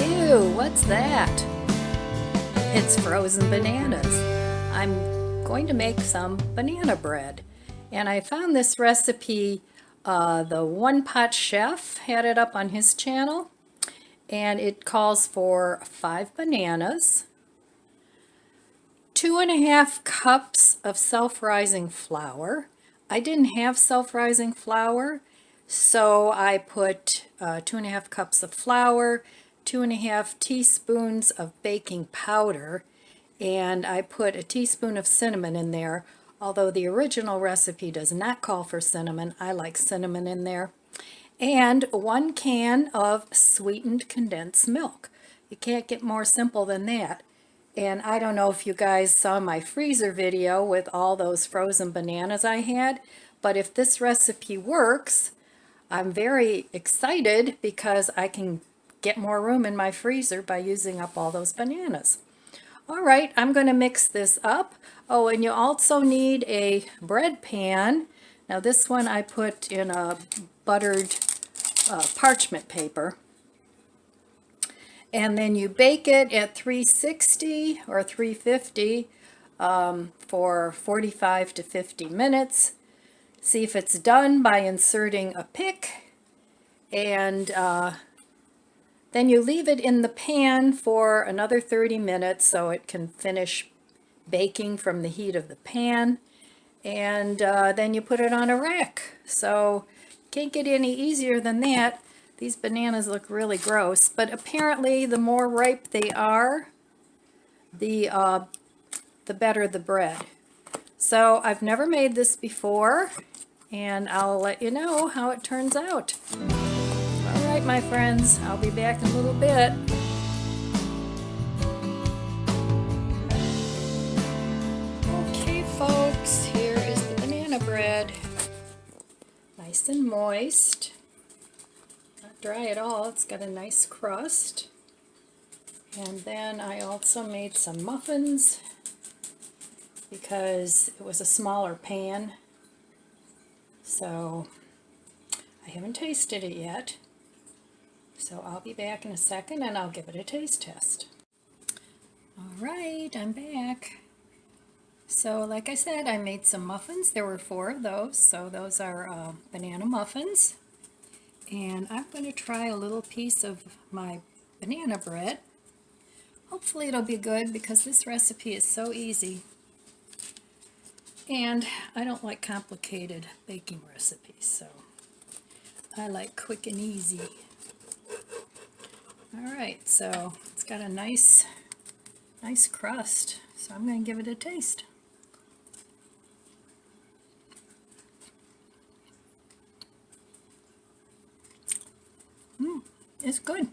Ew, what's that? It's frozen bananas. I'm going to make some banana bread. And I found this recipe, the One Pot Chef had it up on his channel. And it calls for 5 bananas, 2.5 cups of self-rising flour. I didn't have self-rising flour, so I put 2.5 cups of flour, 2.5 teaspoons of baking powder, and I put a teaspoon of cinnamon in there. Although the original recipe does not call for cinnamon, I like cinnamon in there. And 1 can of sweetened condensed milk. You can't get more simple than that. And I don't know if you guys saw my freezer video with all those frozen bananas I had, but if this recipe works, I'm very excited because I can get more room in my freezer by using up all those bananas. All right, I'm going to mix this up. Oh, and you also need a bread pan. Now this one I put in a buttered parchment paper. And then you bake it at 360 or 350 for 45 to 50 minutes. See if it's done by inserting a pick, and then you leave it in the pan for another 30 minutes so it can finish baking from the heat of the pan, and then you put it on a rack. So can't get any easier than that. These bananas look really gross, but apparently the more ripe they are, the better the bread. So I've never made this before, and I'll let you know how it turns out. All right, my friends, I'll be back in a little bit. Okay, folks, here is the banana bread. Nice and moist. Not dry at all, it's got a nice crust. And then I also made some muffins because it was a smaller pan. So I haven't tasted it yet. So I'll be back in a second and I'll give it a taste test. All right, I'm back. So like I said, I made some muffins. There were 4 of those, so those are banana muffins. And I'm going to try a little piece of my banana bread. Hopefully it'll be good because this recipe is so easy. And I don't like complicated baking recipes, so I like quick and easy. All right, so it's got a nice crust, so I'm going to give it a taste. It's good.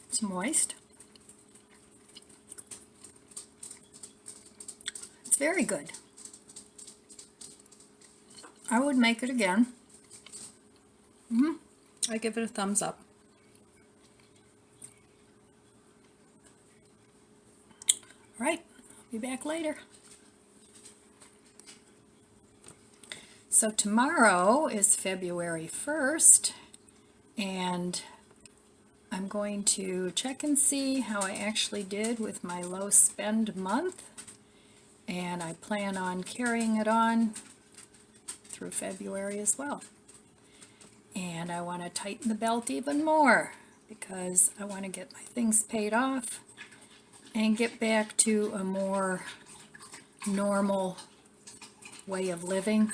It's moist. It's very good. I would make it again. I give it a thumbs up. All right, I'll be back later. So tomorrow is February 1st, and I'm going to check and see how I actually did with my low spend month, and I plan on carrying it on through February as well. And I want to tighten the belt even more because I want to get my things paid off and get back to a more normal way of living,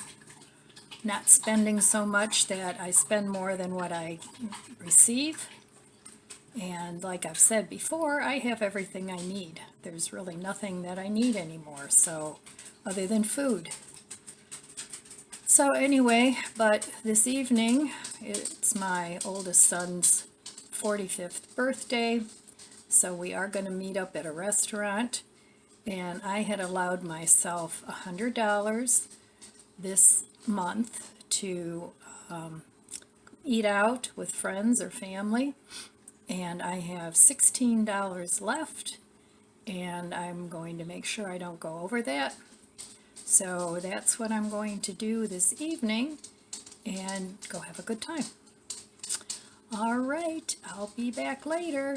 not spending so much that I spend more than what I receive. And like I've said before, I have everything I need. There's really nothing that I need anymore, so other than food. So anyway, but this evening, it's my oldest son's 45th birthday, so we are going to meet up at a restaurant, and I had allowed myself $100 this month to eat out with friends or family, and I have $16 left, and I'm going to make sure I don't go over that. So that's what I'm going to do this evening and go have a good time. All right, I'll be back later.